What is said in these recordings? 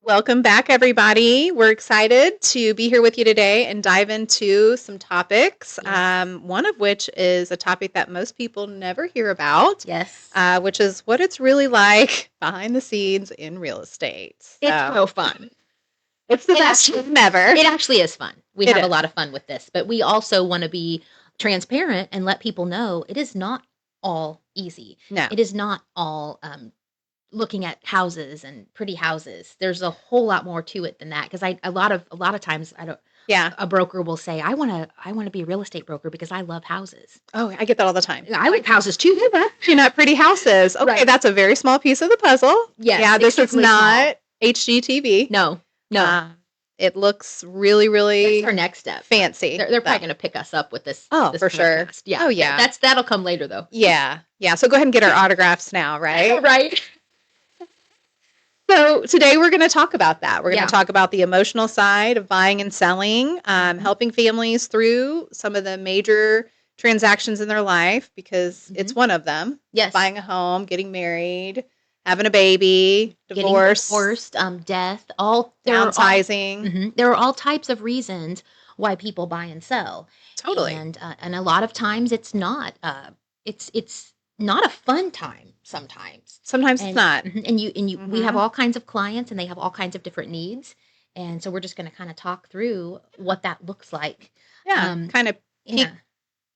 Welcome back, everybody. We're excited to be here with you today and dive into some topics, Yes. one of which is a topic that most people never hear about, Yes. which is what it's really like behind the scenes in real estate. It's So so fun. it's the It best actually time ever. it actually is fun. We It have a is. lot of fun with this, but we also want to be transparent and let people know it is not all easy. No. It is not all looking at houses and pretty houses. There's a whole lot more to it than that because I a lot of times I don't Yeah. a broker will say I want to be a real estate broker because I love houses. Oh, I get that all the time. I like houses too. You're not pretty houses. Okay, Right. that's a very small piece of the puzzle. Yes, Yeah, this is extremely small. not HGTV. No, no. It looks really, That's really our next step. fancy. They're though. probably going to pick us up with this. Oh, this for sure. podcast. Yeah. Oh, yeah. That'll come later though. Yeah. Yeah. So go ahead and get our autographs now, right? Right. So today we're going to talk about that. We're going Yeah. to talk about the emotional side of buying and selling, Mhm. helping families through some of the major transactions in their life because it's one of them. Yes. Buying a home, getting married, having a baby, Getting divorce, divorced, death, downsizing. there are all types of reasons why people buy and sell. Totally. And a lot of times it's not a fun time sometimes. Sometimes it's not. And we have Mhm. all kinds of clients and they have all kinds of different needs. And so we're just going to kind of talk through what that looks like. Yeah. Kind of Yeah.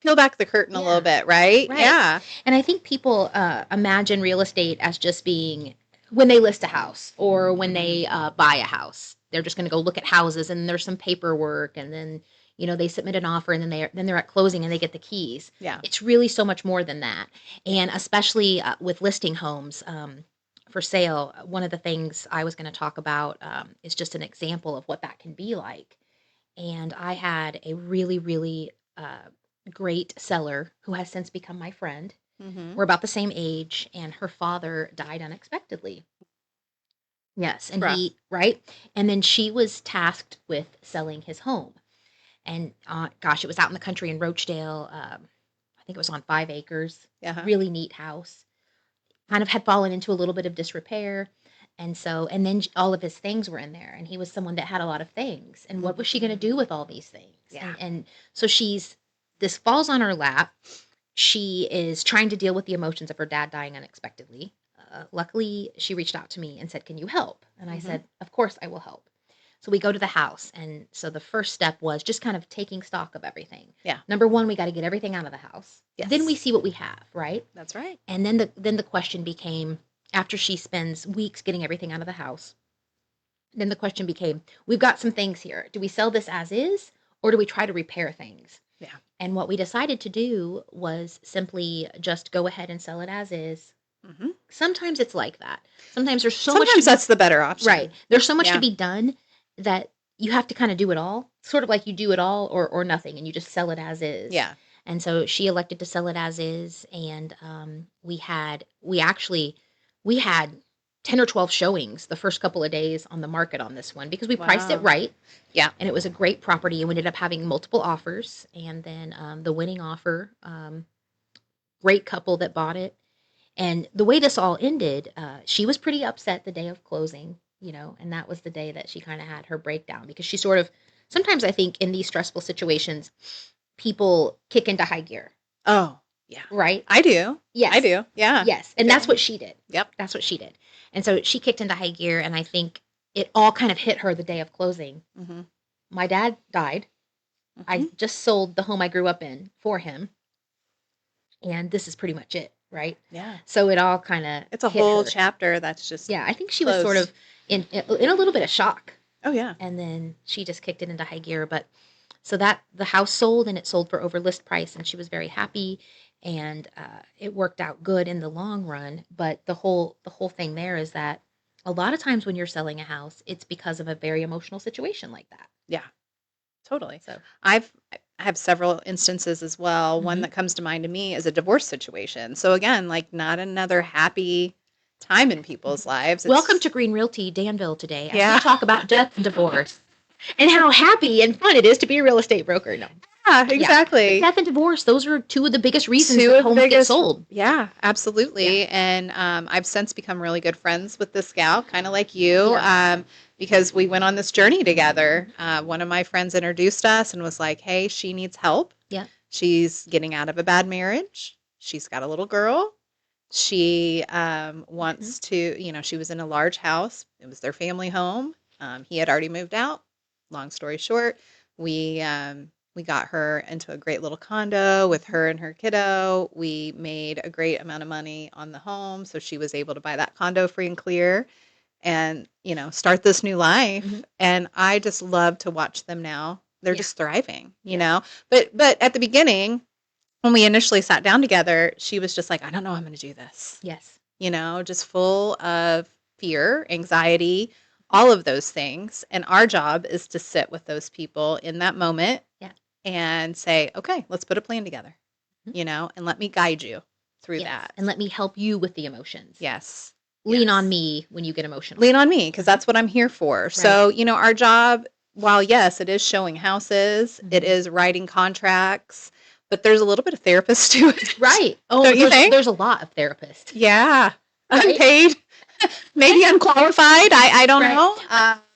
peel back the curtain a little bit, right? Right. Yeah. And I think people imagine real estate as just being when they list a house or when they buy a house. They're just going to go look at houses and there's some paperwork and then they submit an offer and then they're at closing and they get the keys. Yeah. It's really so much more than that. And especially with listing homes for sale, one of the things I was going to talk about is just an example of what that can be like. And I had a really, really great seller who has since become my friend. Mm-hmm. We're about the same age, and her father died unexpectedly. Yes, and Rough. right? And then she was tasked with selling his home. And gosh, it was out in the country in Rochdale. I think it was on 5 acres. Uh-huh. Really neat house. Kind of had fallen into a little bit of disrepair. And then all of his things were in there. And he was someone that had a lot of things. And what was she going to do with all these things? Yeah. And so this falls on her lap. She is trying to deal with the emotions of her dad dying unexpectedly. Luckily, she reached out to me and said, "Can you help?" And I said, "Of course, I will help." So we go to the house. And so the first step was just kind of taking stock of everything. Yeah. Number one, we got to get everything out of the house. Yes. Then we see what we have, right? That's right. And then the question became, after she spends weeks getting everything out of the house, then the question became, we've got some things here. Do we sell this as is, or do we try to repair things? Yeah. And what we decided to do was simply just go ahead and sell it as is. Mm-hmm. Sometimes it's like that. Sometimes there's so Sometimes much. that's the better option. Right. There's so much Yeah. to be done that you have to kind of do it all. Sort of like you do it all or nothing, and you just sell it as is. Yeah. And so she elected to sell it as is, and we had 10 or 12 showings the first couple of days on the market on this one because we priced it Wow. right. Yeah. And it was a great property, and we ended up having multiple offers. And then the winning offer, great couple that bought it. And the way this all ended, she was pretty upset the day of closing, and that was the day that she kind of had her breakdown because she sort of, sometimes I think in these stressful situations, people kick into high gear, Oh, yeah. right? I do. Yes. I do. Yeah. Yes. And that's what she did. Yep. That's what she did. And so she kicked into high gear, and I think it all kind of hit her the day of closing. Mm-hmm. My dad died. I just sold the home I grew up in for him. And this is pretty much it, right? Yeah. So it all kind of It's a whole chapter that's just Yeah, I think she was sort closed. of in a little bit of shock. Oh yeah. And then she just kicked it into high gear. But so that the house sold, and it sold for over list price, and she was very happy, and it worked out good in the long run. But the whole thing there is that a lot of times when you're selling a house, it's because of a very emotional situation like that. Yeah. Totally. So I have several instances as well. One Mhm. that comes to mind to me is a divorce situation. So again, like not another happy time in people's lives. welcome to Greene Realty Danville today as Yeah. we talk about death and divorce and how happy and fun it is to be a real estate broker. No. Yeah, Yeah. exactly. Death and divorce, those are two of the biggest reasons Two that of the homes get biggest, sold. yeah, Yeah. absolutely. And I've since become really good friends with this gal, kind of like you, Yeah. because we went on this journey together. One of my friends introduced us and was like, hey, she needs help. Yeah. She's getting out of a bad marriage. She's got a little girl. She Mhm. wants to, she was in a large house. It was their family home. He had already moved out. Long story short, we got her into a great little condo with Mhm. her and her kiddo. We made a great amount of money on the home, so she was able to buy that condo free and clear and, start this new life. Mhm. And I just love to watch them now. They're Yeah. just thriving, Yeah. But at the beginning, when we initially sat down together, she was just like, I don't know how I'm going to do this. Yes. Just full of fear, anxiety, all of those things. And our job is to sit with those people in that moment Yeah. and say, okay, let's put a plan together, Mhm. And let me guide you through Yes. that. And let me help you with the emotions. Yes. Lean on Yes. me when you get emotional. Lean on me because Mhm. that's what I'm here for. Right. So, our job, while yes, it is showing houses, it Mhm. is writing contracts, but there's a little bit of therapist to it. Right. Oh, Don't you think? there's a lot of therapists. Yeah. Right. Unpaid, maybe unqualified. I don't Right. know.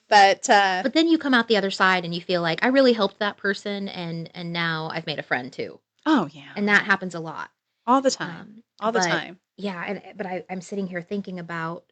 But But then you come out the other side and you feel like I really helped that person, and now I've made a friend too. oh yeah, And that happens a lot. all the time, all the But time. yeah, but I'm sitting here thinking about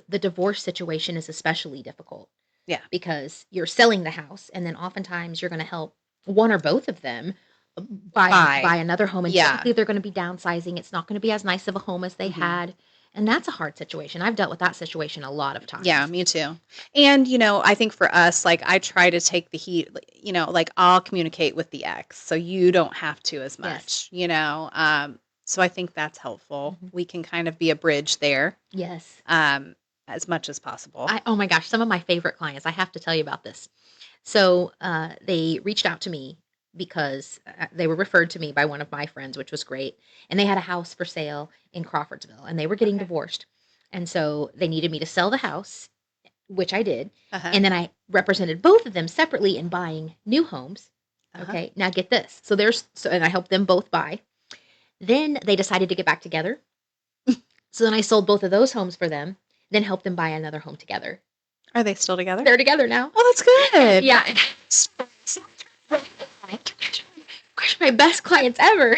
the divorce situation is especially difficult Yeah. because you're selling the house, and then oftentimes you're going to help one or both of them buy Buy. another home, and Yeah. typically they're going to be downsizing. It's not going to be as nice of a home as they hmm had, and that's a hard situation. I've dealt with that situation a lot of Yeah, times. me too. And I think for us, like I try to take the heat. Like I'll communicate with the ex, so you don't have to as Yes. much. So I think that's helpful. Mhm. We can kind of be a bridge there, Yes. um, as much as possible. Oh my gosh, some of my favorite clients. I have to tell you about this. So they reached out to me because they were referred to me by one of my friends, which was great. And they had a house for sale in Crawfordsville, and they were getting Okay. divorced. And so they needed me to sell the house, which I did. Uh huh. And then I represented both of them separately in buying new homes. Uh huh. Okay, now get this. And I helped them both buy. Then they decided to get back together. So then I sold both of those homes for them, then helped them buy another home together. Are they still together? They're together now. Oh, that's good. Yeah. My best clients ever.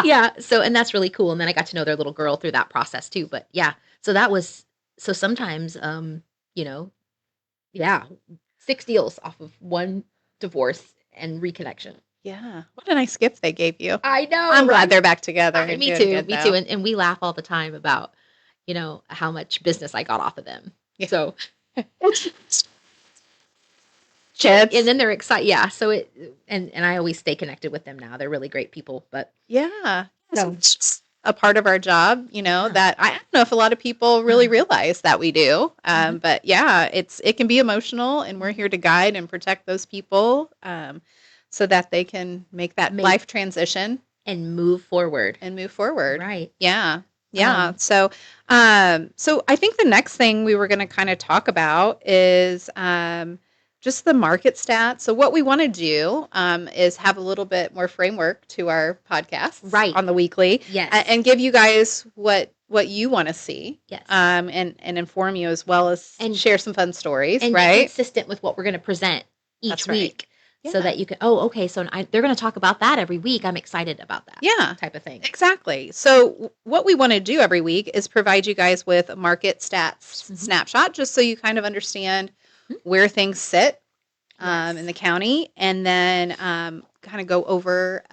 Yeah. So, and that's really cool. And then I got to know their little girl through that process too. But yeah, so that was, so sometimes, you know, yeah, 6 deals off of one divorce and reconnection. Yeah. What a nice gift they gave you. I know. I'm glad Right? they're back together and Me doing too. good Me too. though. And we laugh all the time about, how much business I got off of them. Yeah. So, Kids. and then they're excited. Yeah. So and I always stay connected with them now. They're really great people. But Yeah. So so it's just a part of our job, yeah. that I don't know if a lot of people really realize that we do. Mhm. But yeah, it can be emotional, and we're here to guide and protect those people, so that they can make that Make life transition and move forward. and move forward. Right. Yeah. Yeah. Um, So I think the next thing we were going to kind of talk about is just the market stats. So what we want to do is have a little bit more framework to our podcasts Right. on the weekly, Yes. and give you guys what you want to see, Yes. and inform you as well as And- share some fun stories, and right? consistent with what we're going to present each That's right. week. Yeah. So that you can, okay, so they're going to talk about that every week. I'm excited about that. Yeah. Type of thing. Exactly. So what we want to do every week is provide you guys with a market stats Mhm. snapshot, just so you kind of understand Mhm. where things sit Yes. in the county, and then kind of go over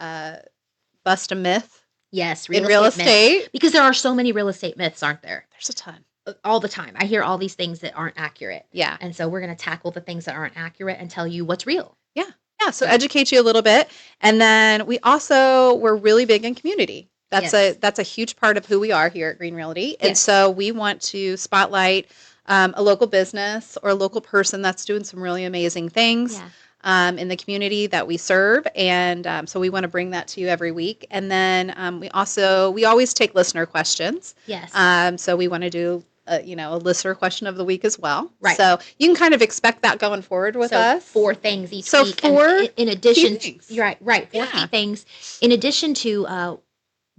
bust a myth Yes. in real myths. estate. Because there are so many real estate myths, aren't there? There's a ton. All the time. I hear all these things that aren't accurate. Yeah. And so we're going to tackle the things that aren't accurate and tell you what's real. Yeah. Yeah. So educate you a little bit. And then we're really big in community. That's a huge part of who we are here at Greene Realty. And Yes. so we want to spotlight a local business or a local person that's doing some really amazing things in the community that we serve. And so we want to bring that to you every week. And then we always take listener questions. Yes. So we want to do a listener question of the week as well. Right. So you can kind of expect that going forward with So us. 4 things each So week. 4 and in addition, key things. right, 4 key Yeah. things. In addition to,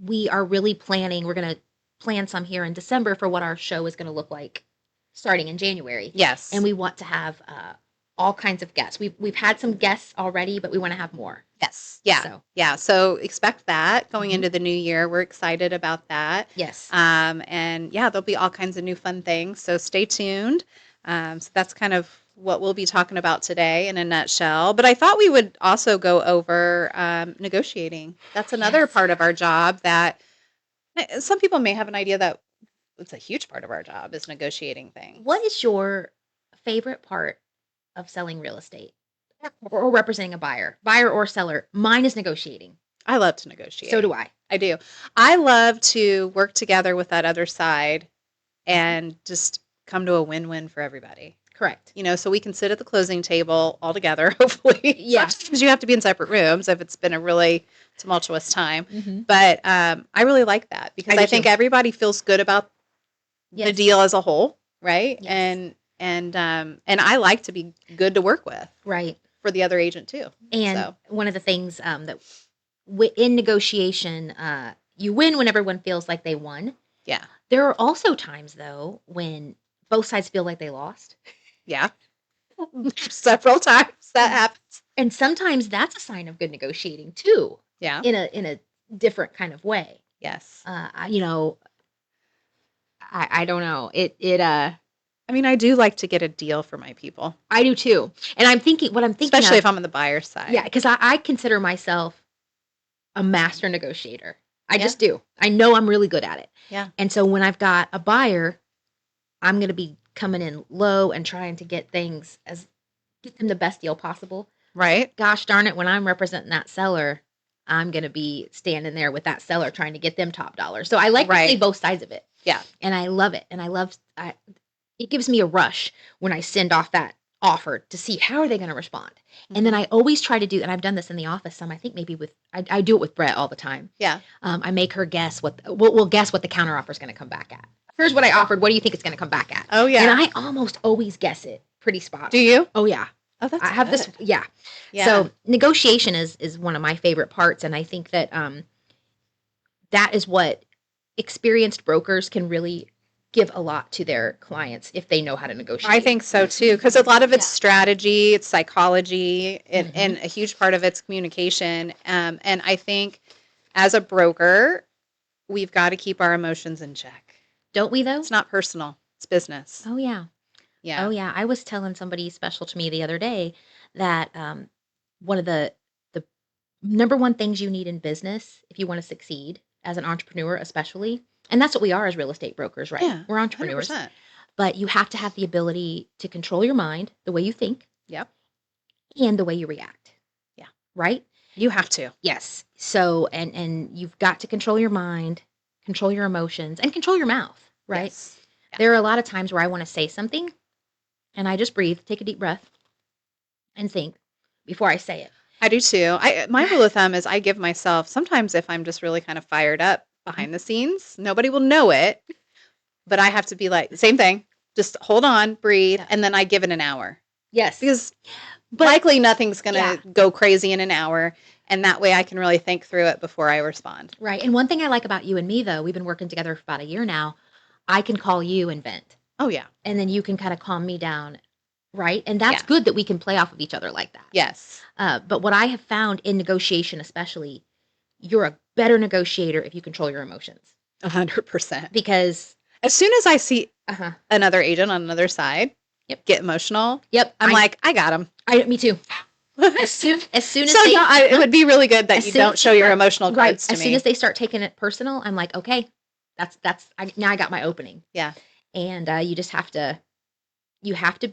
we are really planning. We're going to plan some here in December for what our show is going to look like starting in January. Yes. And we want to have all kinds of guests. We've had some guests already, but we want to have more. Yes. Yeah. So. Yeah. So expect that going into the new year. We're excited about that. Yes. And yeah, there'll be all kinds of new fun things. So stay tuned. So that's kind of what we'll be talking about today in a nutshell. But I thought we would also go over negotiating. That's another part of our job that some people may have an idea that it's a huge part of our job is negotiating things. What is your favorite part of selling real estate or representing a buyer or seller? Mine is negotiating. I love to negotiate. So do I. I do. I love to work together with that other side and just come to a win-win for everybody. Correct. So we can sit at the closing table all together, hopefully. Yeah. Sometimes you have to be in separate rooms if it's been a really tumultuous time. Mm-hmm. But I really like that because I think everybody feels good about the deal as a whole, right? Yes. And I like to be good to work with. Right. For the other agent too. And one of the things that in negotiation, you win when everyone feels like they won. Yeah. There are also times though when both sides feel like they lost. Yeah. Several times that happens. And sometimes that's a sign of good negotiating too. Yeah. In a different kind of way. Yes. I don't know. I mean, I do like to get a deal for my people. I do too. And I'm thinking, especially if I'm on the buyer's side. Yeah, because I consider myself a master negotiator. I just do. I know I'm really good at it. Yeah. And so when I've got a buyer, I'm going to be coming in low and trying to get them the best deal possible. Right. Gosh darn it, when I'm representing that seller, I'm going to be standing there with that seller trying to get them top dollar. So I like to see both sides of it. Yeah. And I love it. And it gives me a rush when I send off that offer to see how are they going to respond. Mm-hmm. And then I always try to do, and I've done this in the office some, I think maybe I do it with Brett all the time. Yeah. I make her guess we'll guess what the counter offer is going to come back at. Here's what I offered. What do you think it's going to come back at? Oh, yeah. And I almost always guess it pretty spot on. Do you? Oh, yeah. Oh, that's I have good. this. Yeah. So negotiation is one of my favorite parts. And I think that that is what experienced brokers can really give a lot to their clients if they know how to negotiate. I think so too, because a lot of it's strategy, it's psychology, and a huge part of it's communication. And I think as a broker, we've got to keep our emotions in check. Don't we though? It's not personal. It's business. Oh, yeah. Yeah. Oh, yeah. I was telling somebody special to me the other day that one of the number one things you need in business if you want to succeed as an entrepreneur, especially, and that's what we are as real estate brokers, right? Yeah, we're entrepreneurs. 100%. But you have to have the ability to control your mind, the way you think. Yep. And the way you react. Yeah. Right? You have to. Yes. So, and you've got to control your mind, control your emotions, and control your mouth, right? Yes. Yeah. There are a lot of times where I want to say something, and I just breathe, take a deep breath, and think before I say it. I do too. My rule of thumb is I give myself, sometimes if I'm just really kind of fired up behind the scenes, nobody will know it, but I have to be like, same thing, just hold on, breathe, and then I give it an hour. Yes. Because likely nothing's going to go crazy in an hour, and that way I can really think through it before I respond. Right. And one thing I like about you and me, though, we've been working together for about a year now, I can call you and vent. Oh, yeah. And then you can kind of calm me down. Right. And that's good that we can play off of each other like that. Yes. But what I have found in negotiation, especially, you're a better negotiator if you control your emotions. 100%. Because as soon as I see another agent on another side get emotional, I'm like, I got him. Me too. As soon as it would be really good that you don't show your emotional cards to me. As soon as they start taking it personal, I'm like, okay, now I got my opening. Yeah. And you just have to be, you have to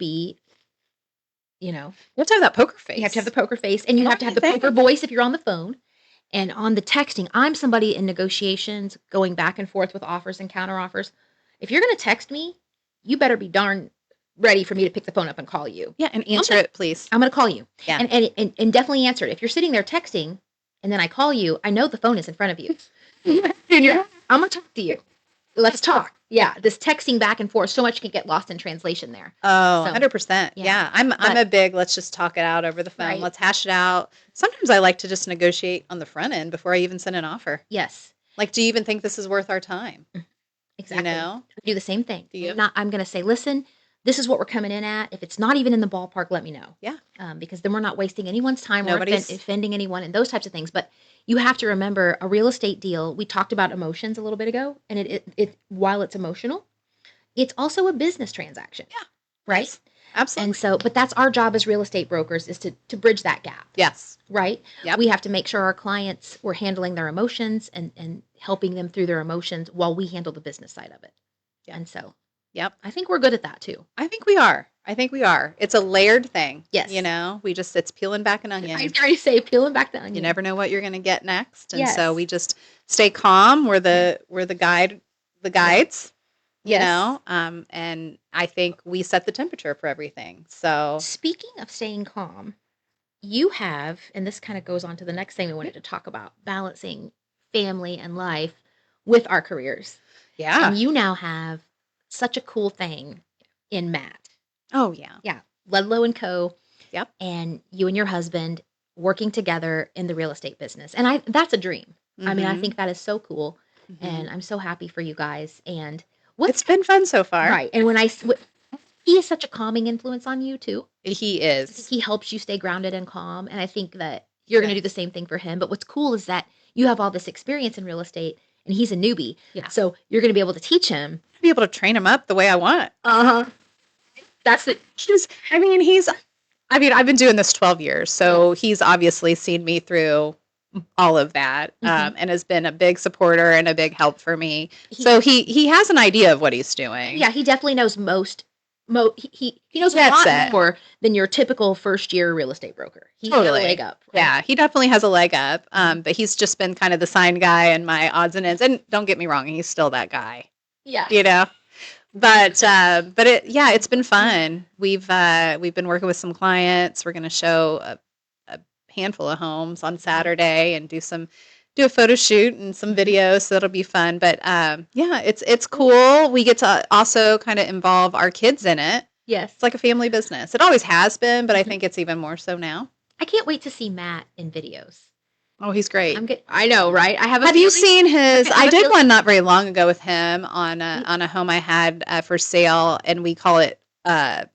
have that poker face. You have to have the poker face, and you have to have the poker voice if you're on the phone. And on the texting, I'm somebody in negotiations going back and forth with offers and counter offers. If you're going to text me, you better be darn ready for me to pick the phone up and call you. Yeah, and answer it, please. I'm going to call you. Yeah. And definitely answer it. If you're sitting there texting and then I call you, I know the phone is in front of you. I'm going to talk to you. Let's talk. Yeah, this texting back and forth, so much can get lost in translation there. Oh, So, 100%. yeah. Yeah. I'm But a big let's just talk it out over the phone. right. Let's hash it out. Sometimes I like to just negotiate on the front end before I even send an offer. Yes. Like, do you even think this is worth our time? Mhm. You Exactly. know? I do the same thing. Do you? I'm going to say, listen, this is what we're coming in at. If it's not even in the ballpark, let me know. Yeah. Because then we're not wasting anyone's time or Nobody's offending anyone and those types of things. But you have to remember a real estate deal. We talked about emotions a little bit ago, and it while it's emotional, it's also a business transaction, Yeah. right? Yes. And Absolutely. so, but that's our job as real estate brokers is to bridge that gap, Yes. right? Yep. We have to make sure our clients we're handling their emotions and helping them through their emotions while we handle the business side of it. Yep. And so, Yep. I think we're good at that too. I think we are. I think we are. It's a layered thing. Yes. You know, it's peeling back an onion. I was going to say peeling back the onion. You never know what you're going to get next. And Yes. so we just stay calm. We're the guides, you Yes. know, and I think we set the temperature for everything. So Speaking of staying calm, you have, and this kind of goes on to the next thing we wanted to talk about, balancing family and life with our careers. yeah. And you now have such a cool thing in Matt. Oh yeah. Yeah. Ludlow and Co. Yep. And you and your husband working together in the real estate business. And that's a dream. I mean, I think that is so cool. And I'm so happy for you guys. And It's been fun so far. right. And he is such a calming influence on you too. He I think is. he helps you stay grounded and calm. And I think that you're going to do the same thing for him. But what's cool is that you have all this experience in real estate and he's a newbie. Yeah. So you're going to be able to teach him. Be able to train him up the way I want. Uh-huh. That's it. I've been doing this 12 years. So he's obviously seen me through all of that, and has been a big supporter and a big help for me. So he has an idea of what he's doing. Yeah, he definitely knows he knows a lot more than your typical first year real estate broker. He's got a leg up. Right? Yeah, he definitely has a leg up. But he's just been kind of the sign guy and my odds and ends. And don't get me wrong, he's still that guy. Yeah. You know? But it's been fun. We've been working with some clients. We're going to show a handful of homes on Saturday and do a photo shoot and some videos, so that'll be fun. But it's cool. We get to also kind of involve our kids in it. Yes. It's like a family business. It always has been, but I think it's even more so now. I can't wait to see Matt in videos. Oh, he's great. I know, right? Have you seen his? I did one not very long ago with him on a home I had for sale, and we call it.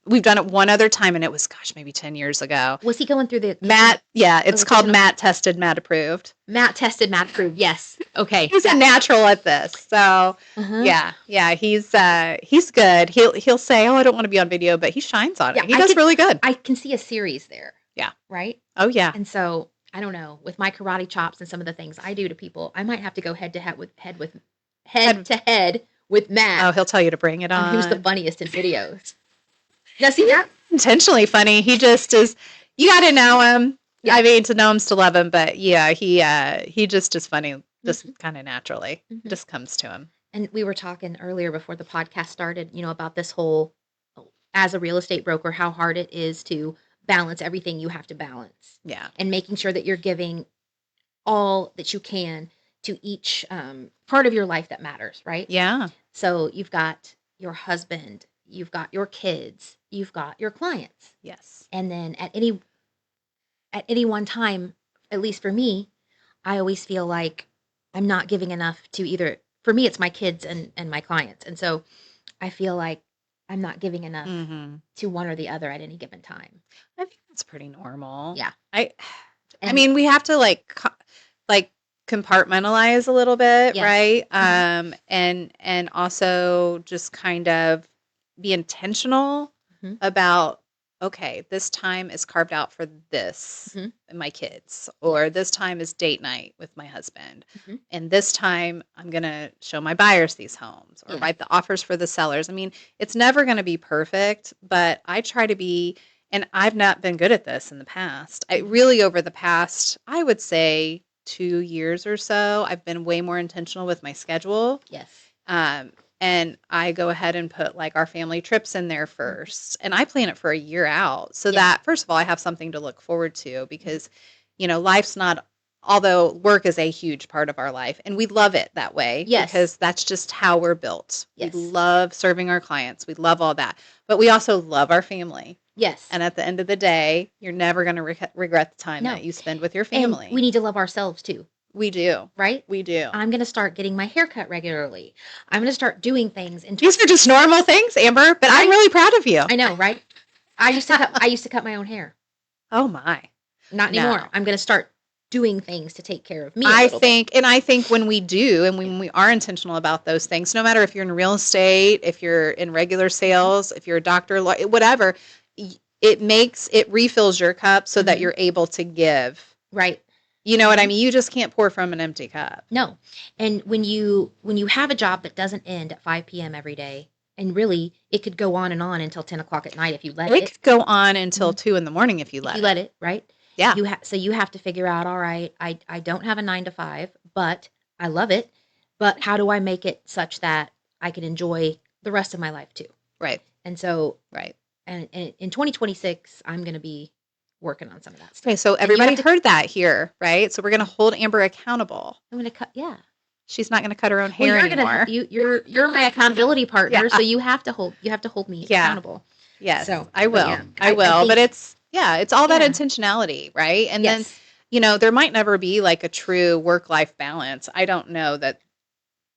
We've done it one other time, and it was maybe 10 years ago. Was he going through the Matt? Yeah, it's called Matt Tested, Matt Approved. Matt Tested, Matt Approved. Yes. Okay. He's a natural at this, so yeah, he's good. He'll say, "Oh, I don't want to be on video," but he shines on it. He does really good. I can see a series there. Yeah. Right. Oh yeah. And so I don't know, with my karate chops and some of the things I do to people, I might have to go head to head with Matt. Oh, he'll tell you to bring it on. Who's the funniest in videos? Now, see that? Intentionally funny. He just is. You got to know him. Yeah. I mean, to know him, to love him, but yeah, he just is funny, just kind of naturally. It just comes to him. And we were talking earlier before the podcast started, about this whole, as a real estate broker, how hard it is to balance everything you have to balance. Yeah. And making sure that you're giving all that you can to each part of your life that matters, right? Yeah. So you've got your husband, you've got your kids, you've got your clients. Yes. And then at any one time, at least for me, I always feel like I'm not giving enough to either. For me, it's my kids and my clients. And so I feel like I'm not giving enough to one or the other at any given time. I think that's pretty normal. Yeah. I mean, we have to like compartmentalize a little bit, right? And also just kind of be intentional about, okay, this time is carved out for this and my kids, or this time is date night with my husband. And this time I'm going to show my buyers these homes or write the offers for the sellers. I mean, it's never going to be perfect, but I try to be, and I've not been good at this in the past. Over the past, I would say 2 years or so, I've been way more intentional with my schedule. Yes. And I go ahead and put like our family trips in there first. And I plan it for a year out so that, first of all, I have something to look forward to because, life's not although work is a huge part of our life and we love it that way Yes. because that's just how we're built. Yes. We love serving our clients. We love all that. But we also love our family. Yes. And at the end of the day, you're never going to regret the time No. that you spend with your And family. we need to love ourselves too, We do. right? We do. I'm going to start getting my hair cut regularly. I'm going to start doing things. And These are just normal things, Amber, but I'm really proud of you. I know, right? I used to cut my own hair. Oh my. Not anymore. No. I'm going to start doing things to take care of me. I think when we do, and when we are intentional about those things, no matter if you're in real estate, if you're in regular sales, if you're a doctor, whatever, it refills your cup so that you're able to give. Right. You know what I mean? You just can't pour from an empty cup. No. And when you have a job that doesn't end at 5 p.m. every day, and really it could go on and on until 10 o'clock at night if you let it. It could go on until 2 in the morning if you let it. You let it, right? Yeah. So you have to figure out, all right, I don't have a 9 to 5, but I love it. But how do I make it such that I can enjoy the rest of my life too? Right. And so, right. And in 2026, I'm going to be working on some of that stuff. Okay, so everybody heard that here, right? So we're going to hold Amber accountable. I'm going to cut, yeah. She's not going to cut her own hair anymore. You're my accountability partner, yeah. So you have to hold me accountable. Yes, so I will. Yeah. I will. But it's all that intentionality, right? And then, there might never be like a true work-life balance. I don't know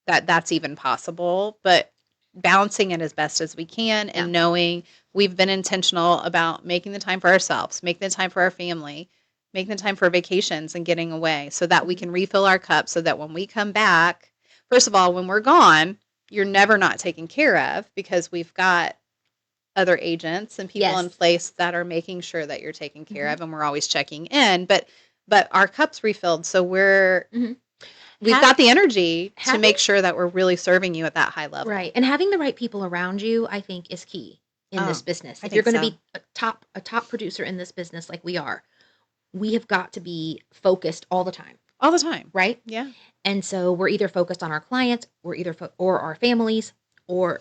that's even possible, but balancing it as best as we can and knowing we've been intentional about making the time for ourselves, making the time for our family, making the time for vacations and getting away so that we can refill our cup so that when we come back, first of all, when we're gone, you're never not taken care of because we've got other agents and people in place that are making sure that you're taken care of, and we're always checking in, but our cup's refilled. So we've got the energy to make sure that we're really serving you at that high level. Right. And having the right people around you, I think, is key in this business. If you're going to be a top producer in this business like we are, we have got to be focused all the time. All the time. Right? Yeah. And so we're either focused on our clients, or our families, or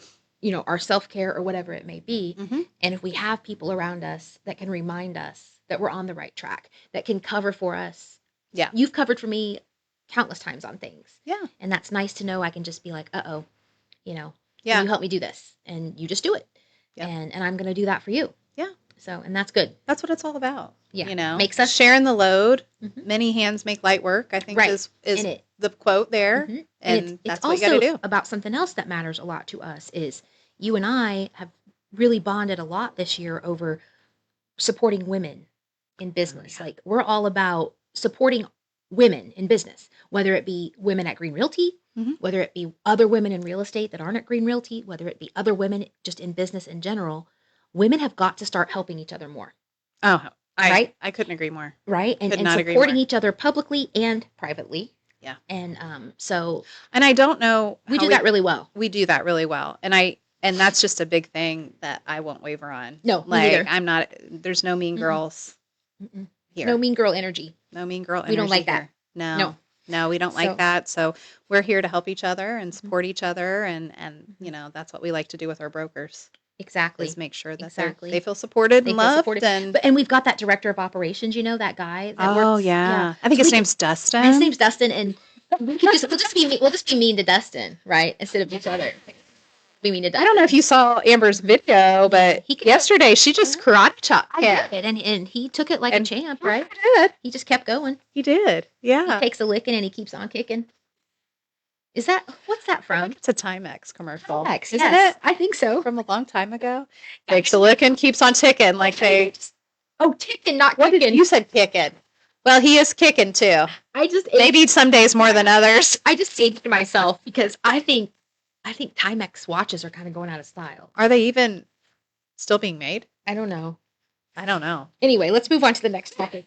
our self-care or whatever it may be. Mm-hmm. And if we have people around us that can remind us that we're on the right track, that can cover for us. Yeah. You've covered for me countless times on things. Yeah. And that's nice to know. I can just be like, can you help me do this? And you just do it. Yep. And I'm going to do that for you. Yeah. So, and that's good. That's what it's all about. Yeah. Makes us sharing the load. Mm-hmm. Many hands make light work, I think is the quote there. Mm-hmm. And that's what you got to do. About something else that matters a lot to us is you and I have really bonded a lot this year over supporting women in business. Oh, yeah. Like we're all about supporting women in business, whether it be women at Greene Realty, whether it be other women in real estate that aren't at Greene Realty, whether it be other women just in business in general. Women have got to start helping each other more. Oh, right? I couldn't agree more. Right? And supporting each other publicly and privately. Yeah. And and I don't know. We do that really well. We do that really well. And that's just a big thing that I won't waver on. No, me neither. I'm not, there's no mean girls here. No mean girl energy. No mean girl energy. We don't like here. that. No, we don't like that. So we're here to help each other and support each other. And that's what we like to do with our brokers. Exactly. Is make sure that they feel supported and loved. And we've got that director of operations, that guy that works. Oh, yeah. I think his name's Dustin. His name's Dustin. And we'll just be mean to Dustin, right? Instead of each other. Be mean to Dustin. I don't know if you saw Amber's video, but yesterday she just karate chopped him. I did. And he took it like a champ, right? He did. He just kept going. He did. Yeah. He takes a licking and he keeps on kicking. What's that from? I think it's a Timex commercial. Timex, isn't it? I think so. From a long time ago. Takes a licking, keeps on ticking, like they. Oh, ticking, not kicking. You said kicking. Well, he is kicking too. Maybe some days more than others. I just aged myself because I think Timex watches are kind of going out of style. Are they even still being made? I don't know. Anyway, let's move on to the next topic.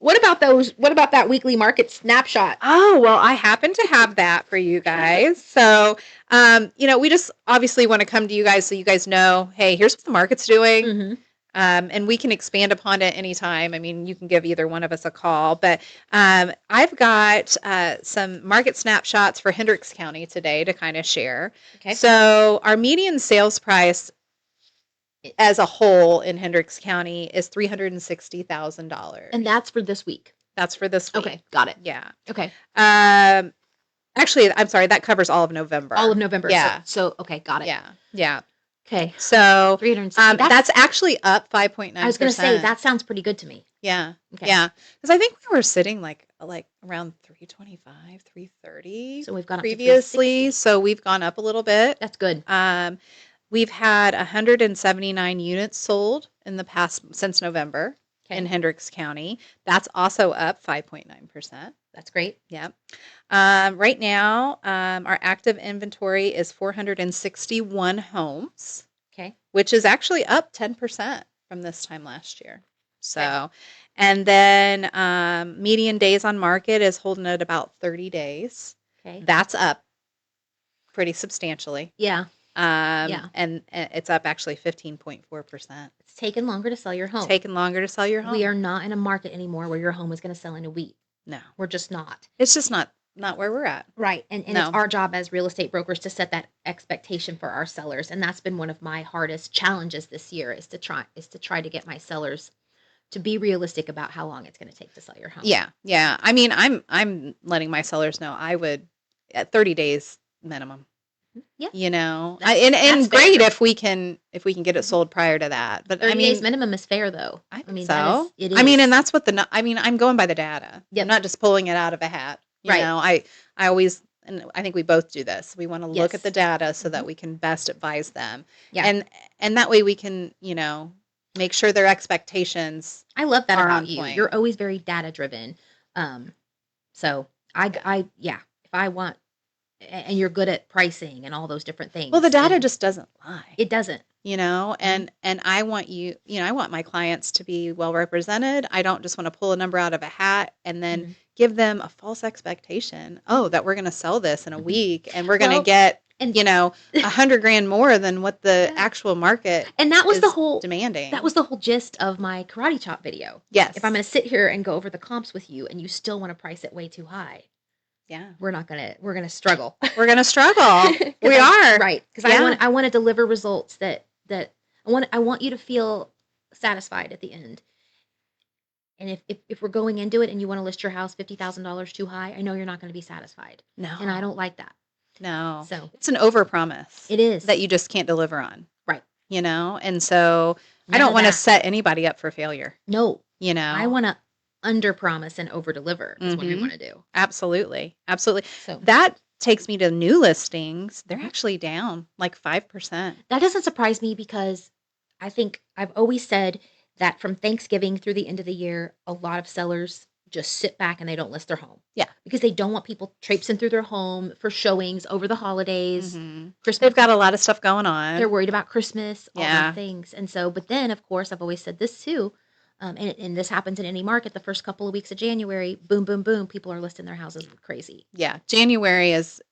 What about that weekly market snapshot? Oh, well, I happen to have that for you guys. So, we just obviously want to come to you guys so you guys know, hey, here's what the market's doing. Mm-hmm. And we can expand upon it anytime. I mean, you can give either one of us a call. But I've got some market snapshots for Hendricks County today to kind of share. Okay. So our median sales price as a whole in Hendricks County is $360,000. And that's for this week. That's for this week. Okay, got it. Yeah. Okay. Actually, I'm sorry, that covers all of November. All of November. Yeah. So okay, got it. Yeah. Yeah. Okay. So 360. that's actually up 5.9%. I was going to say that sounds pretty good to me. Yeah. Okay. Yeah. Because I think we were sitting like around 325, 330. So we've gone up previously. to 360. So we've gone up a little bit. That's good. We've had 179 units sold in the past since November in Hendricks County. That's also up 5.9%. That's great. Yep. Right now, our active inventory is 461 homes. Okay. Which is actually up 10% from this time last year. So, and then median days on market is holding at about 30 days. Okay. That's up pretty substantially. Yeah. And it's up actually 15.4%. It's taken longer to sell your home. Taken longer to sell your home. We are not in a market anymore where your home is going to sell in a week. No. We're just not. It's just not where we're at. Right. And it's our job as real estate brokers to set that expectation for our sellers. And that's been one of my hardest challenges this year is to try to get my sellers to be realistic about how long it's going to take to sell your home. Yeah. Yeah. I mean, I'm letting my sellers know I would at 30 days minimum. Yeah. You know, that's great fair. if we can get it sold prior to that. But 30 days minimum is fair though. I mean, so. It is. I mean, and that's what I'm going by the data. Yep. I'm not just pulling it out of a hat. You know, I always, and I think we both do this. We want to look at the data so that we can best advise them. Yeah. And that way we can, make sure their expectations. I love that are about on you. point. You're always very data driven. So if I want, and you're good at pricing and all those different things. Well, the data just doesn't lie. It doesn't. And I want I want my clients to be well represented. I don't just want to pull a number out of a hat and then give them a false expectation. Oh, that we're going to sell this in a week and we're going to get, $100,000 more than what the actual market and that was is the whole demanding. That was the whole gist of my karate chop video. Yes. If I'm going to sit here and go over the comps with you and you still want to price it way too high. Yeah. We're going to struggle. We're going to struggle. We are. Right. Because I want to deliver results that I want you to feel satisfied at the end. And if we're going into it and you want to list your house $50,000 too high, I know you're not going to be satisfied. No. And I don't like that. No. So it's an overpromise. It is. That you just can't deliver on. Right. And so I don't want to set anybody up for failure. No. I want to under promise and over deliver is what we want to do. Absolutely. Absolutely. So that takes me to new listings. They're actually down like 5%. That doesn't surprise me because I think I've always said that from Thanksgiving through the end of the year, a lot of sellers just sit back and they don't list their home. Yeah. Because they don't want people traipsing through their home for showings over the holidays. Christmas. They've got a lot of stuff going on. They're worried about Christmas, all those things. And so, but then, of course, I've always said this too, and this happens in any market, the first couple of weeks of January, boom, boom, boom, people are listing their houses crazy. Yeah. January it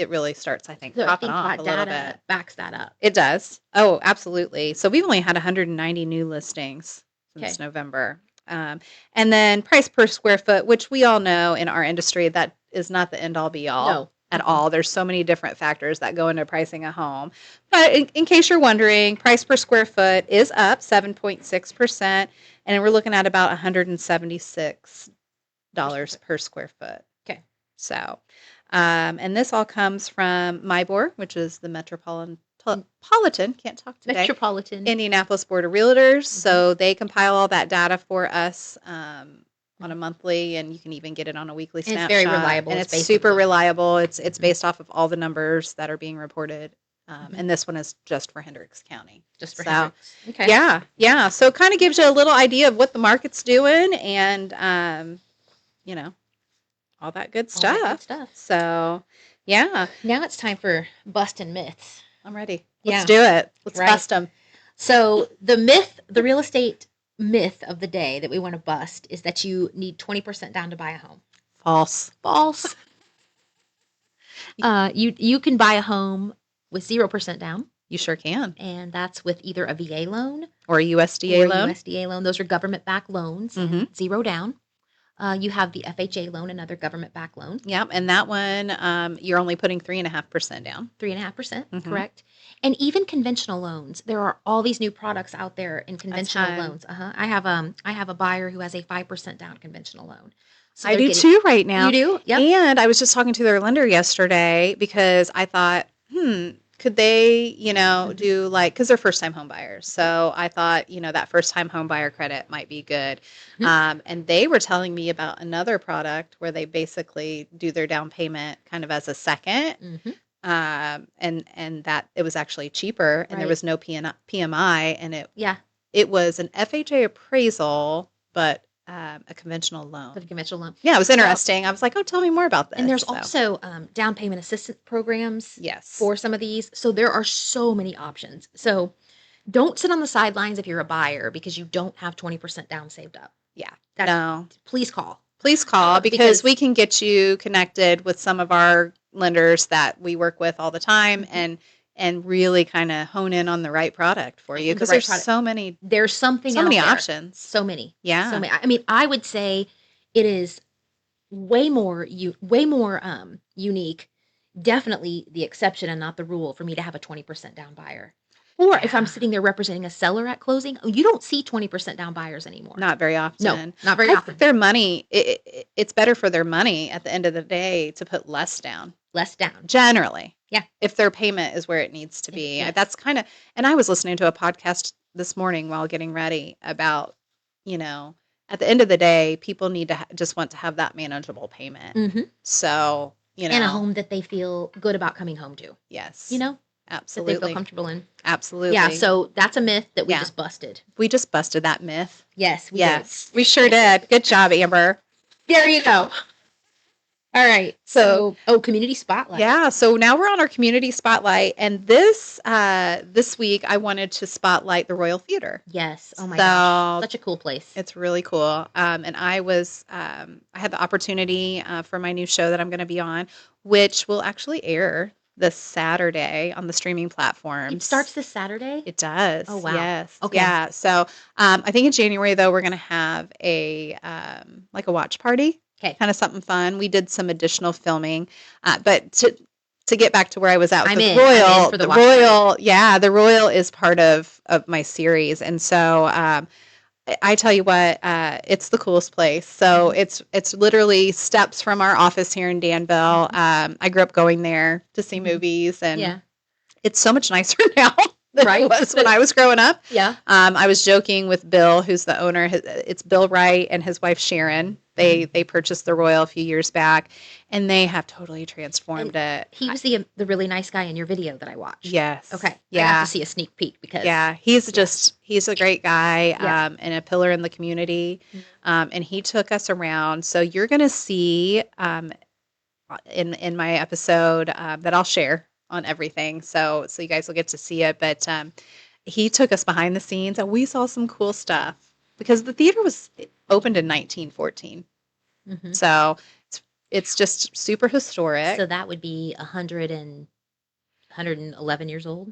really starts, I think, popping off a little bit. Backs that up. It does. Oh, absolutely. So we've only had 190 new listings since November. And then price per square foot, which we all know in our industry, that is not the end all be all at all. There's so many different factors that go into pricing a home. But in case you're wondering, price per square foot is up 7.6%. And we're looking at about $176 per square foot. Okay. So, and this all comes from MIBOR, which is the Metropolitan, can't talk today. Metropolitan Indianapolis Board of Realtors. So they compile all that data for us on a monthly, and you can even get it on a weekly snapshot. It's very reliable. And it's super reliable. It's based off of all the numbers that are being reported. And this one is just for Hendricks County. Just for Hendricks. Okay. Yeah. Yeah. So it kind of gives you a little idea of what the market's doing and, all that good stuff. So, yeah. Now it's time for busting myths. I'm ready. Let's do it. Let's bust them. So the real estate myth of the day that we want to bust is that you need 20% down to buy a home. False. You can buy a home with 0% down. You sure can. And that's with either a VA loan or a USDA loan. Those are government-backed loans, and zero down. You have the FHA loan, another government-backed loan. Yep, and that one, you're only putting 3.5% down. 3.5%, Mhm. correct. And even conventional loans. There are all these new products out there in A conventional ton. loans. I have a buyer who has a 5% down conventional loan. So I they're do getting too right now. You do? Yep. And I was just talking to their lender yesterday because I thought, could they, Mhm. do like, because they're first time home buyers. So I thought, that first time home buyer credit might be good. Mhm. And they were telling me about another product where they basically do their down payment kind of as a second. Mhm. And that it was actually cheaper and there Right. was no PMI and Yeah, it was an FHA appraisal, but a conventional for the loan. conventional loan. Yeah, it was Well, interesting. I was like, "Oh, tell me more about and this." there's So, also down payment assistance programs yes. for some of these. So there are so many options. So don't sit on the sidelines if you're a buyer because you don't have 20% down saved up. Yeah. That's No. Please call. Please call because Because we can get you connected with some of our lenders that we work with all the time Mhm. and really kind of hone in on the right product for you And the because right there's product. so many There's something so many out there. options. So many. So Yeah. many. I mean, I would say it is way more unique. Definitely the exception and not the rule for me to have a 20% down buyer. Or if I'm Yeah. sitting there representing a seller at closing, you don't see 20% down buyers anymore. Not very No, often. not very I think often. their money it's better for their money at the end of the day to put less down. Less down. Generally, Yeah. if their payment is where it needs to be. Yes. That's kinda and I was listening to a podcast this morning while getting ready about, you know, at the end of the day, people need to just want to have that manageable payment. Mhm. So, And a home that they feel good about coming home to, you yes, know, that they feel absolutely, comfortable in. Yeah, absolutely. so that's a myth that we Yeah, just busted. we just busted that myth. Yes, we did. Yes, we sure did. Good job, Amber. There you go. All right. So So, community spotlight. yeah, so now we're on our community spotlight, and this week I wanted to spotlight the Royal Theater. Yes. Oh my gosh. So Such a cool place. it's really cool. And I had the opportunity for my new show that I'm going to be on, which will actually air this Saturday on the streaming It platforms. starts this Saturday? It does, Oh, wow. yes, Okay. yeah. So I think in January though we're going to have a like a watch party, Okay. kind of something fun. We did some additional filming, but to get back to where I was at with I'm the in. I'm in Royal, for the watch party. yeah, the Royal is part of my series, and so I tell you what, it's the coolest place. So Mhm. it's literally steps from our office here in Danville. Mhm. I grew up going there to see Mhm. movies, and Yeah. it's so much nicer now than it Right? was when But I was growing up. yeah. I was joking with Bill, who's the owner. It's Bill Wright and his wife Sharon. They purchased the Royal a few years back, and they have totally And transformed it. he was the really nice guy in your video that I watched. Yes, Okay. I got to yeah, see a sneak peek because yeah. yeah. He's a great guy Yes. and a pillar in the community. Mhm. And he took us around. So you're gonna see in my episode that I'll share on everything. So you guys will get to see it. But he took us behind the scenes, and we saw some cool stuff because the theater was opened in 1914. Mhm. So it's just super historic. So that would be 111 years old.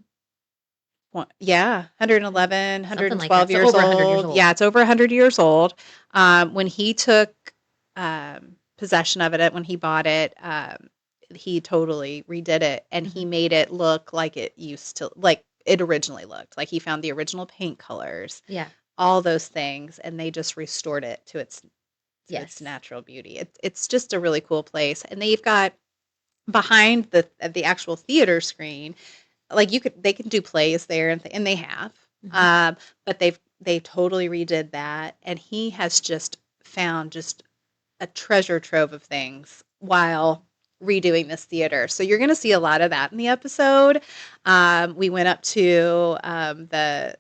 Yeah, 111, Something like that. 112 So years over 100 years old. old. Yeah, it's over 100 years old. When he took possession of it, when he bought it, he totally redid it and he Mhm. made it look like it used to, like it originally looked. Like he found the original paint colors, Yeah. all those things, and they just restored it to its Yes. natural beauty. It's just a really cool place, and they've got behind the actual theater screen like they can do plays there and they have Mhm. but they totally redid that and he has just found just a treasure trove of things while redoing this theater so you're going to see a lot of that in the episode. We went up to the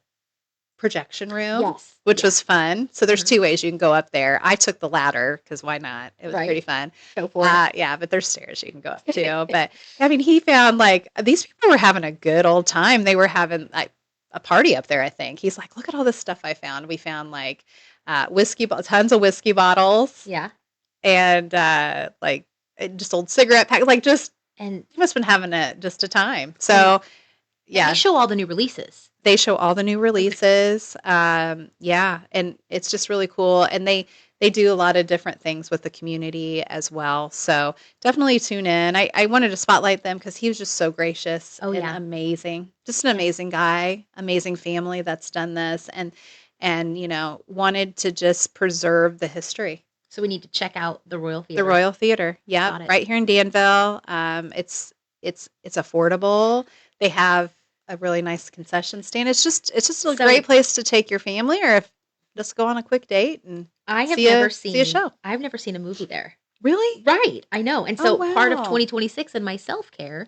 projection room, Yes. which Yeah. was fun. So there's Mhm. two ways you can go up there. I took the ladder because why not? It was Right. pretty fun. Go for it. Yeah, but there's stairs you can go up too. But I mean, he found like these people were having a good old time. They were having like a party up there. I think he's like, look at all this stuff I found. We found like tons of whiskey bottles, Yeah. and like just old cigarette packs. Like just And he must have been having just a time. and So and they yeah, show all the new releases. they show all the new releases. Yeah, and it's just really cool. And they do a lot of different things with the community as well. So definitely tune in. I wanted to spotlight them because he was just so gracious Oh and yeah. amazing. Just an Yes. amazing guy, amazing family that's done this and wanted to just preserve the history. So we need to check out the Royal The Theater. Royal Theater. Yep, Got it. right here in Danville. It's affordable. They have a really nice concession stand. It's just a great So place to take your family or if just go on a quick date and see a show. I've never seen a movie there. Really? Right, I know. And Oh so part of wow. 2026 in my self-care,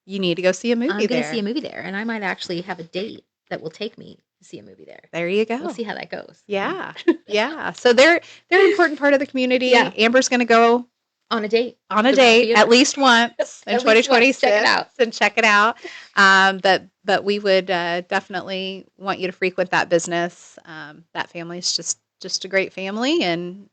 You need to go see a movie I'm going to see a there. movie there, and I might actually have a date that will take me to see a movie there. There you We'll go. see how that goes. Yeah. Yeah. So they're an important part of the community. Yeah, Amber's gonna go on a date on to a the Royal date at Theater. least once in At least once. Check it 2026 out. and check it out. But we would definitely want you to frequent that business. That family's just a great family, and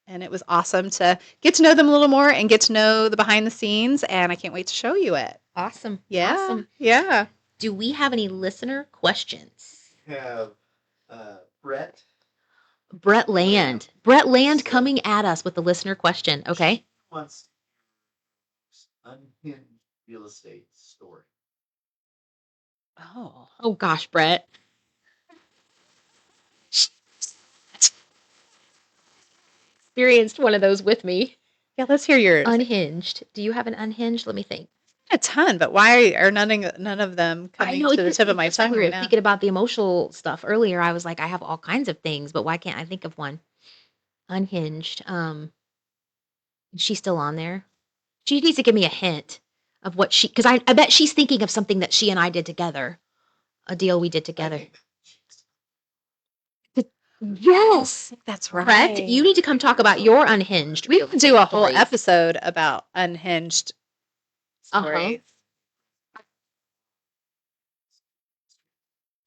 it was awesome to get to know them a little more and get to know the behind the scenes. And I can't wait to show you it. Awesome. Yeah, Awesome. yeah. Do we have any listener questions? Have Brett. Brett Land. Brett Land coming at us with the listener question. Okay. Wants unhinged real estate story. Oh, Oh gosh, Brett. Experienced one of those with me. yeah. Let's hear yours. Unhinged. Do you have an unhinged? Let me think. A ton, but why are none of them I coming know to the tip of my it's like tongue we right were now? thinking about the emotional stuff earlier. I was like, I have all kinds of things, but why can't I think of one? Unhinged. Is she still on there? She needs to give me a hint of what she, because I bet she's thinking of something that she and I did together, a deal we did I together. think Yes, That's Brett, right. you need to come talk about your unhinged. We could do a whole stories. episode about unhinged Uh-huh. stories.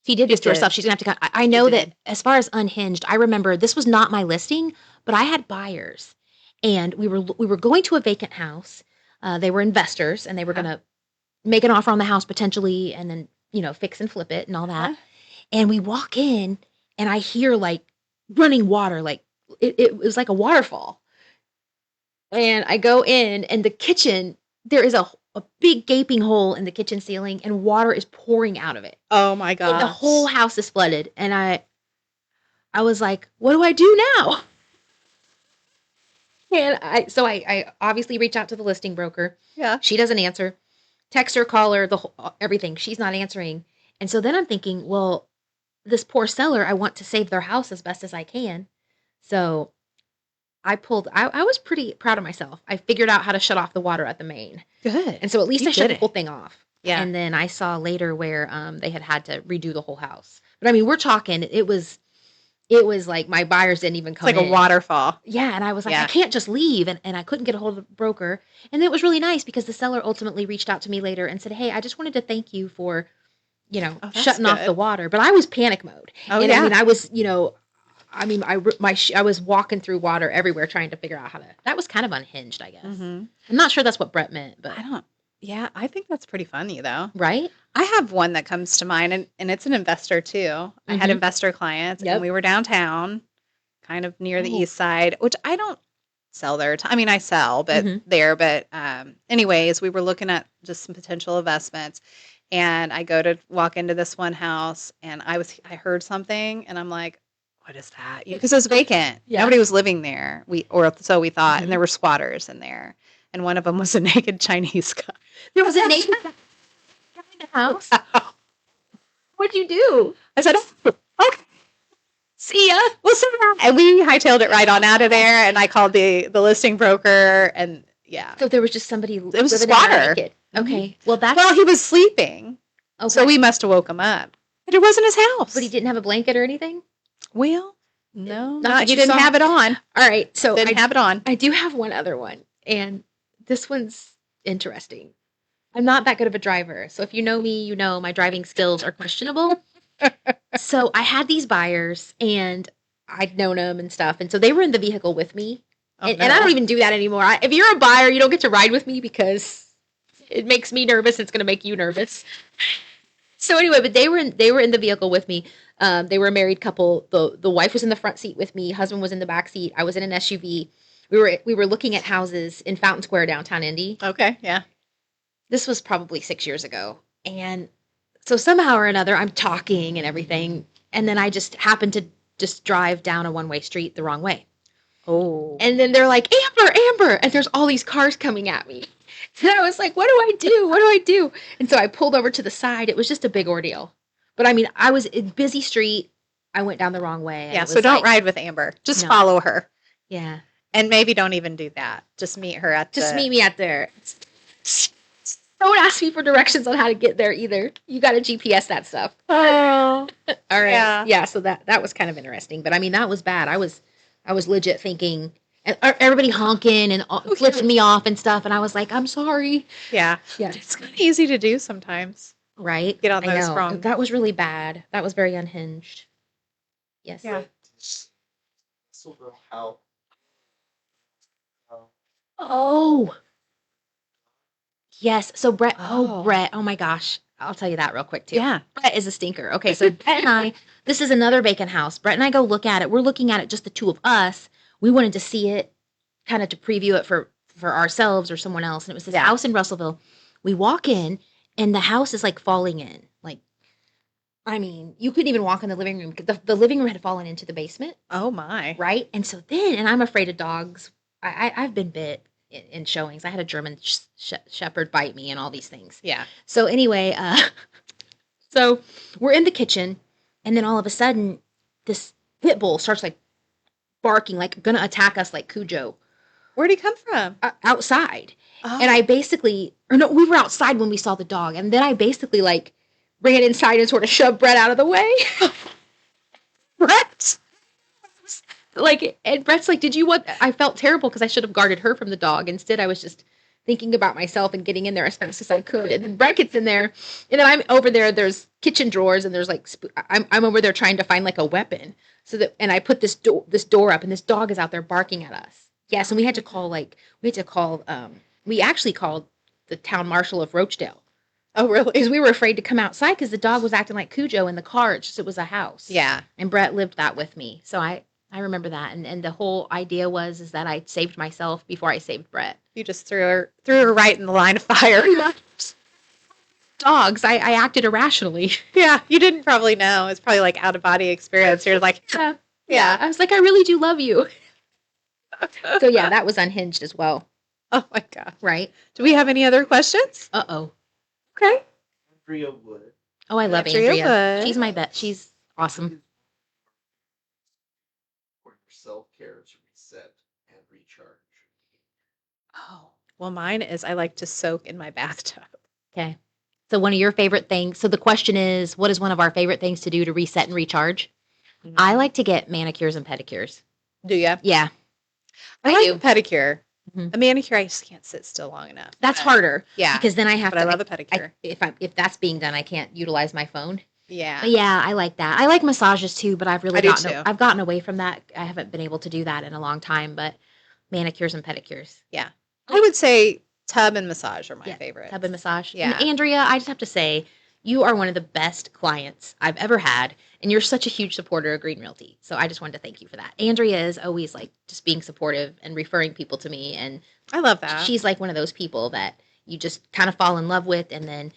She did She this to herself. did. She's gonna have to come. I know She that did. as far as unhinged, I remember this was not my listing, but I had buyers, and we were going to a vacant house. They were investors, and they were Uh-huh. gonna make an offer on the house potentially, and then fix and flip it and all that. Uh-huh. And we walk in, and I hear like running water, like it was like a waterfall. And I go in, and the kitchen, there is a big gaping hole in the kitchen ceiling, and water is pouring out of it. Oh my And gosh. the whole house is flooded. And I was like, what do I do now? And I obviously reach out to the listing broker. Yeah. She doesn't answer. Text her, call her, everything. She's not answering. And so then I'm thinking, well, this poor seller, I want to save their house as best as I can. So I was pretty proud of myself. I figured out how to shut off the water at the main. Good. And so at least You I shut did the whole it. thing off. Yeah. And then I saw later where they had to redo the whole house. But I mean, we're talking, it was like my buyers didn't even It's come like a in. waterfall. Yeah, and I was like, I Yeah. can't just leave. And I couldn't get a hold of the broker. And it was really nice because the seller ultimately reached out to me later and said, hey, I just wanted to thank you for, Oh, that's shutting off the good. water. But I was panic mode. Oh And I yeah. mean, I was, I was walking through water everywhere trying to figure out how to, that was kind of unhinged, I guess. hmm I'm not sure that's what Brett meant, but, I don't. Yeah, I think that's pretty funny though. right? I have one that comes to mind, and it's an investor too. I had Mhm. investor clients, Yep. and we were downtown, kind of near the Oh. east side, which I don't sell there. I mean, I sell, but Mhm. there. But anyways, we were looking at just some potential investments, and I go to walk into this one house, and I heard something, and I'm like, what is that? Because it was vacant. Yeah. Nobody was living there. Or so we thought, Mhm. and there were squatters in there, and one of them was a naked Chinese guy. There was a naked guy in the house. What'd you do? I said, "Oh, okay, see ya. We'll see ya." And we hightailed it right on out of there. And I called the listing broker, and yeah, So there was just somebody it was a living in there squatter. naked. Okay. Well, that's Well, he was sleeping, okay. so we must have woke him up. But it wasn't his house. But he didn't have a blanket or anything. Well, no, Not that he you didn't saw. have it on. All right. So Didn't have it on. I do have one other one, and this one's interesting. I'm not that good of a driver, so if you know me, you know my driving skills are questionable. So I had these buyers, and I'd known them and stuff, and so they were in the vehicle with me. Oh, And I no. don't even do that anymore. If you're a buyer, you don't get to ride with me because it makes me nervous. It's going to make you nervous. So anyway, but they were in the vehicle with me. They were a married couple. The wife was in the front seat with me. Husband was in the back seat. I was in an SUV. We were looking at houses in Fountain Square, downtown Indy. Okay. Yeah. This was probably 6 years ago. And so somehow or another, I'm talking and everything. And then I just happened to just drive down a one-way street the wrong way. Oh. And then they're like, Amber, Amber. And there's all these cars coming at me. And I was like, what do I do? What do I do? And so I pulled over to the side. It was just a big ordeal. But I mean, I was in busy street. I went down the wrong way. And Yeah. it So was don't like, ride with Amber. Just No. follow her. Yeah. And maybe don't even do that. Just meet her at Just the... meet me out there. Don't ask me for directions on how to get there either. You got to GPS that stuff. Oh. All right. Yeah. Yeah. So that was kind of interesting. But I mean, that was bad. I was legit thinking, and everybody honking and flipping me off and stuff. And I was like, I'm sorry. Yeah. Yeah. It's kind of easy to do sometimes. Right. Get on I those know. wrong. That was really bad. That was very unhinged. Yes. Yeah. So how? Oh. Yes. So Brett. Oh. Brett. Oh my gosh. I'll tell you that real quick too. Yeah. Brett is a stinker. Okay, so Brett and I, this is another vacant house. Brett and I go look at it. We're looking at it, just the two of us. We wanted to see it, kind of to preview it for ourselves or someone else. And it was this house in Russellville. We walk in, and the house is like falling in. Like, I mean, you couldn't even walk in the living room. The living room had fallen into the basement, Oh my. right? And so then, and I'm afraid of dogs. I've been bit in showings. I had a German shepherd bite me and all these things. Yeah. So anyway, so we're in the kitchen, and then all of a sudden, this pit bull starts like barking, like gonna attack us, like Cujo, Where'd he come from? outside. Oh. And I basically, or no, we were outside when we saw the dog, and then I basically like ran inside and sort of shoved Brett out of the way. Brett, like, and Brett's like, "Did you want?" I felt terrible because I should have guarded her from the dog. Instead, I was just thinking about myself and getting in there as fast as I could. And then Brett gets in there, and then I'm over there. There's kitchen drawers, and there's like I'm over there trying to find like a weapon. So that, and I put this door up, and this dog is out there barking at us. Yes, and we actually called the town marshal of Rochdale Oh, really? because we were afraid to come outside because the dog was acting like Cujo in the car. It's just, it was a house. Yeah. And Brett lived that with me, so I remember that. And the whole idea is that I saved myself before I saved Brett. You just threw her right in the line of fire. Dogs, I acted irrationally. Yeah. You didn't probably know. It's probably like out of body experience. You're like, Yeah. I was like, I really do love you. So yeah, that was unhinged as well, oh my God. right? Do we have any other questions? Uh-oh. Okay. Andrea Wood. Oh, I love Andrea Andrea. Wood. She's my bet. She's awesome. For your self-care to reset and recharge. Oh, well, mine is I like to soak in my bathtub. Okay. So one of your favorite things. So the question is, what is one of our favorite things to do to reset and recharge? I like to get manicures and pedicures. Do you? Yeah. I like a pedicure. Mhm. A manicure, I just can't sit still long enough. That's harder. Yeah. Because then I have But to. I love a pedicure. If that's being done, I can't utilize my phone. Yeah. But yeah, I like that. I like massages too, but I've really I do gotten too. I've gotten away from that. I haven't been able to do that in a long time. But manicures and pedicures. I would say tub and massage are my Yeah, favorite. Tub and massage. Yeah. And Andrea, I just have to say, you are one of the best clients I've ever had, and you're such a huge supporter of Greene Realty. So I just wanted to thank you for that. Andrea is always like just being supportive and referring people to me, and I love that. she's like one of those people that you just kind of fall in love with, and then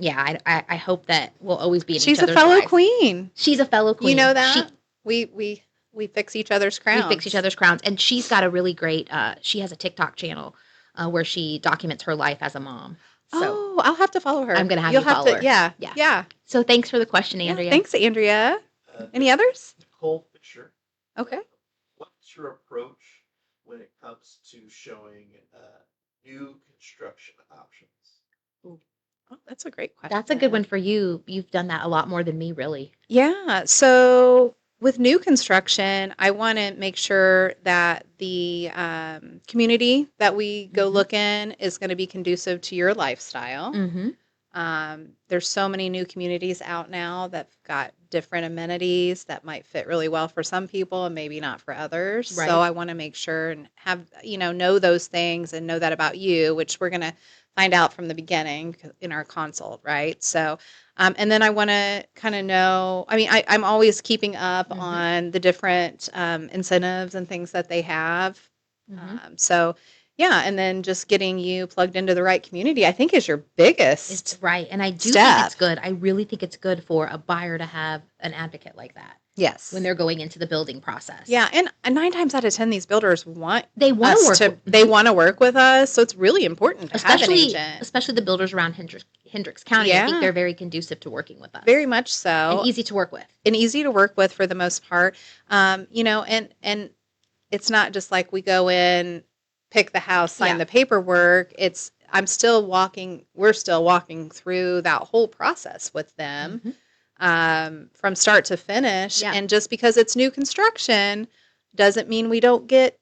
yeah, I hope that we'll always be in She's each a other's fellow lives. queen. She's a fellow queen. You know that? She, we fix each other's crowns. we fix each other's crowns, and she's got a really great. She has a TikTok channel where she documents her life as a mom. So, Oh, I'll have to follow her. I'm gonna have You'll you follow her. Yeah. Yeah. Yeah. so thanks for the question, Yeah, Andrea. thanks, Andrea. Any others? Nicole Fisher. Okay. What's your approach when it comes to showing new construction options? Oh, that's a great question. That's a good one for you. You've done that a lot more than me, really. Yeah. So with new construction, I want to make sure that the community that we go Mhm. look in is going to be conducive to your lifestyle. Mm-hmm. There's so many new communities out now that've got different amenities that might fit really well for some people and maybe not for others. Right. So I want to make sure and have, know those things and know that about you, which we're going to find out from the beginning in our consult, right? So, and then I want to kind of know. I mean, I'm always keeping up Mhm. on the different incentives and things that they have. Mhm. So, yeah, and then just getting you plugged into the right community, I think, is your biggest It's right. And I do think it's step. good. I really think it's good for a buyer to have an advocate like that Yes. when they're going into the building process. Yeah, and 9 times out of 10, these builders want They want to us work to. with, They want to work with us, so it's really important to have an agent. especially the builders around Hendricks County. I think Yeah, they're very conducive to working with us very much and so, easy to work with. and easy to work with for the most part. You know, and it's not just like we go in, pick the house, sign Yeah. the paperwork. It's I'm still walking. We're still walking through that whole process with them. Mhm. From start to finish. Yeah. And just because it's new construction doesn't mean we don't get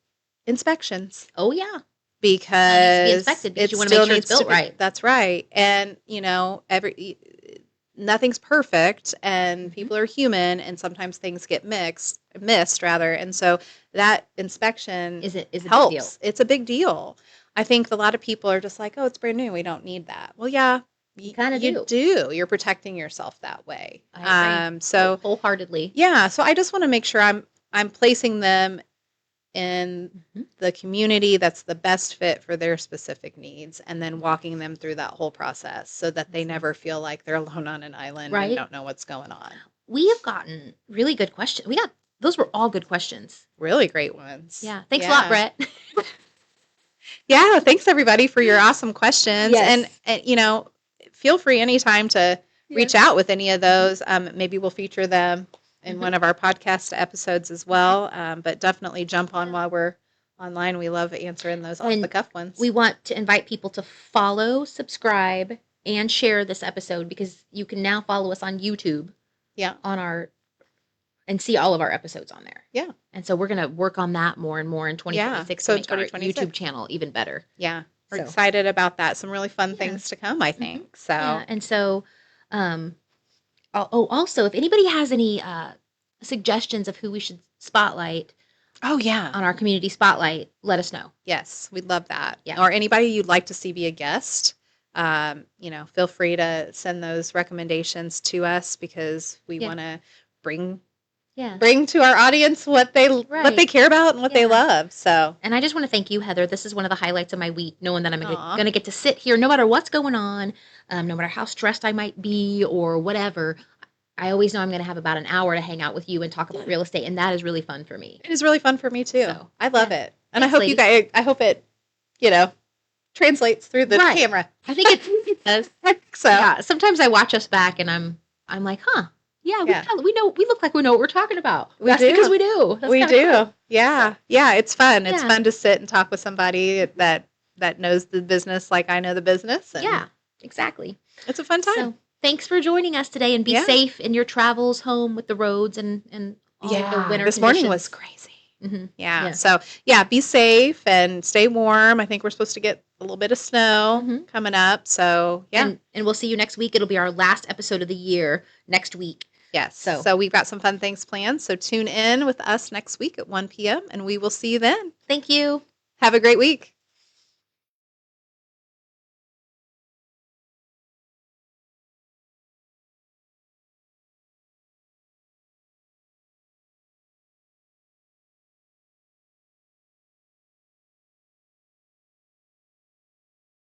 inspections Oh yeah. Still needs to because be inspected because it you want to make still sure needs it's built to be. right. That's right. And you know, nothing's perfect, and Mhm. people are human, and sometimes things get missed rather. And so that inspection Is a big deal. helps. It's a big deal. I think a lot of people are just like, oh, it's brand new. We don't need that. Well, yeah, You kinda you do. You're protecting yourself that way. I agree. So Wholeheartedly. yeah, so I just want to make sure I'm placing them in Mhm. the community that's the best fit for their specific needs, and then walking them through that whole process so that they never feel like they're alone on an island and Right. don't know what's going on. We have gotten really good questions. Those were all good questions. Really great ones. Yeah. Thanks a lot, Brett. Yeah, thanks everybody for your awesome questions. Yes. And you know, feel free anytime to reach Yes. out with any of those. Maybe we'll feature them in Mhm. one of our podcast episodes as well. But definitely jump on while we're online. We love answering those off the And cuff ones. we want to invite people to follow, subscribe, and share this episode because you can now follow us on YouTube Yeah. and see all of our episodes on there. Yeah. And so we're going to work on that more and more in 2026 so to make our 2026. YouTube channel even better. Yeah. We're So. excited about that. Some really fun Yeah. things to come, I think. So Yeah. And so, also, if anybody has any suggestions of who we should spotlight oh yeah. on our community spotlight, let us know. Yes, we'd love that. Yeah. Or anybody you'd like to see be a guest. You know, feel free to send those recommendations to us because we Yeah. want to bring Yeah. to our audience what they Right. care about and what they Yeah. love. So And I just want to thank you, Heather. This is one of the highlights of my week, knowing that I'm Aw. going to get to sit here no matter what's going on, no matter how stressed I might be or whatever. I always know I'm going to have about an hour to hang out with you and talk about real estate, and that is really fun for me. it is really fun for me too. So, I love yeah. it. And Thanks, I hope you guys I hope it, you know, translates through the Right. camera. I think it does. I think so. Yeah. Sometimes I watch us back and I'm like, huh. Yeah, we know we look like we know what we're talking about. That's do. because we do. That's we kinda do. cool. Yeah. Yeah, it's fun. It's Yeah. fun to sit and talk with somebody that knows the business like I know the business. And Yeah, exactly. it's a fun time. So thanks for joining us today, and be Yeah. safe in your travels home with the roads and all of the winter this morning was crazy. Mhm. Yeah. Yeah. So yeah, be safe and stay warm. I think we're supposed to get a little bit of snow Mhm. coming up. So yeah. And we'll see you next week. It'll be our last episode of the year next week. Yes. So- So we've got some fun things planned. So tune in with us next week at 1 p.m. and we will see you then. Thank you. Have a great week.